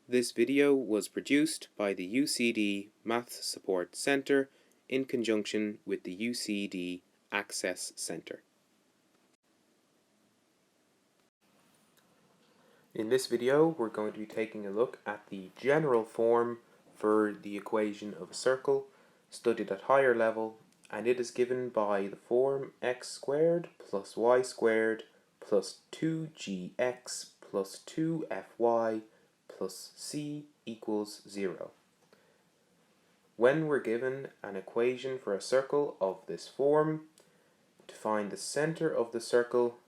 This video was produced by the UCD Maths Support Centre in conjunction with the UCD Access Centre. In this video, we're going to be taking a look at the general form for the equation of a circle studied at higher level, and it is given by the form x squared plus y squared plus 2gx plus 2fy plus c equals 0. When we're given an equation for a circle of this form, to find the center of the circle,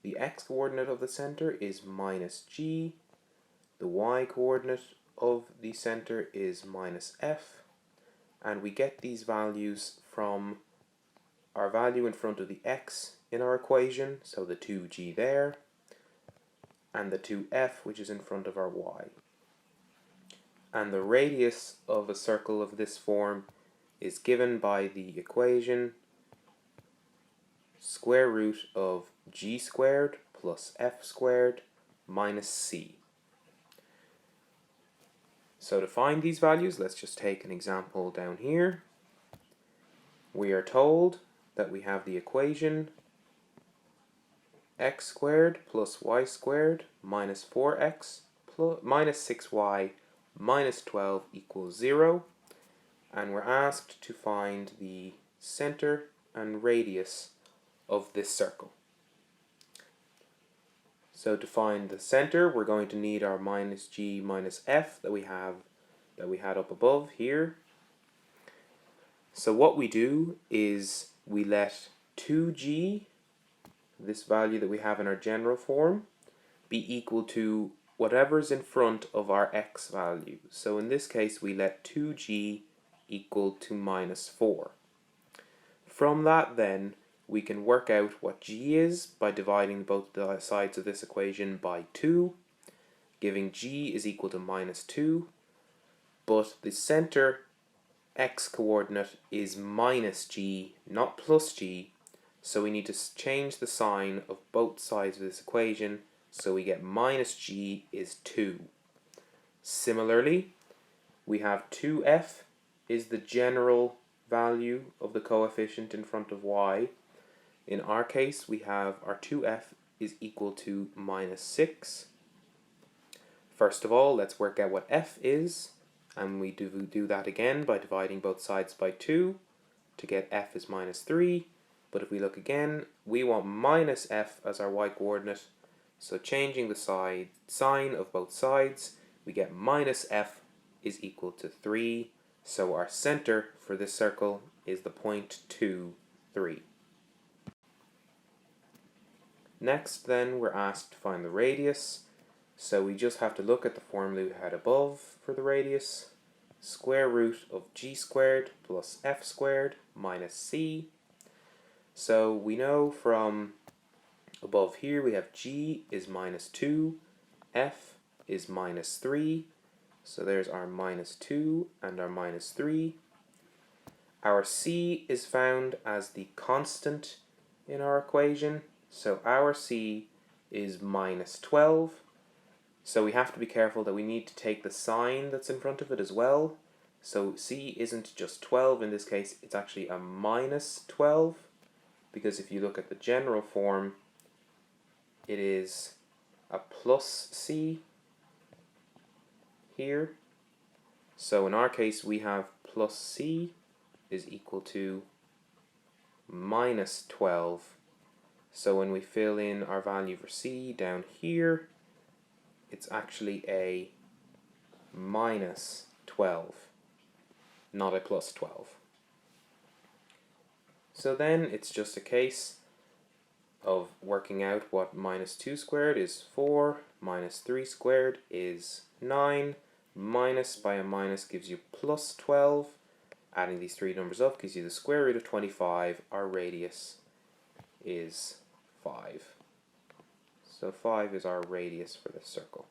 the x-coordinate of the center is minus g, the y-coordinate of the center is minus f, and we get these values from our value in front of the x in our equation, so the 2g there, and the 2f which is in front of our y. And the radius of a circle of this form is given by the equation square root of g squared plus f squared minus c. So to find these values, let's just take an example down here. We are told that we have the equation x squared plus y squared minus 4x plus minus 6y minus 12 equals 0, and we're asked to find the center and radius of this circle. So to find the center, we're going to need our minus g minus f that we had up above here. So what we do is we let 2g, this value that we have in our general form, be equal to whatever's in front of our x value. So in this case, we let 2g equal to minus 4. From that then, we can work out what g is by dividing both the sides of this equation by 2, giving g is equal to minus 2, but the center x-coordinate is minus g, not plus g, so we need to change the sign of both sides of this equation, so we get minus g is 2. Similarly, we have 2f is the general value of the coefficient in front of y. In our case, we have our 2f is equal to minus 6. First of all, let's work out what f is, and we do that again by dividing both sides by 2 to get f is minus 3. But if we look again, we want minus f as our y-coordinate, so changing the sign of both sides, we get minus f is equal to 3, so our center for this circle is the point 2, 3. Next then, we're asked to find the radius, so we just have to look at the formula we had above for the radius, square root of g squared plus f squared minus c. So we know from above here we have g is minus 2, f is minus 3, so there's our minus 2 and our minus 3. Our c is found as the constant in our equation, so our c is minus 12. So we have to be careful that we need to take the sign that's in front of it as well. So c isn't just 12 in this case, it's actually a minus 12, because if you look at the general form, it is a plus c here. So in our case, we have plus c is equal to minus 12. So when we fill in our value for c down here, it's actually a minus 12, not a plus 12. So then it's just a case of working out what minus 2 squared is 4, minus 3 squared is 9, minus by a minus gives you plus 12. Adding these three numbers up gives you the square root of 25. Our radius is 5. So 5 is our radius for this circle.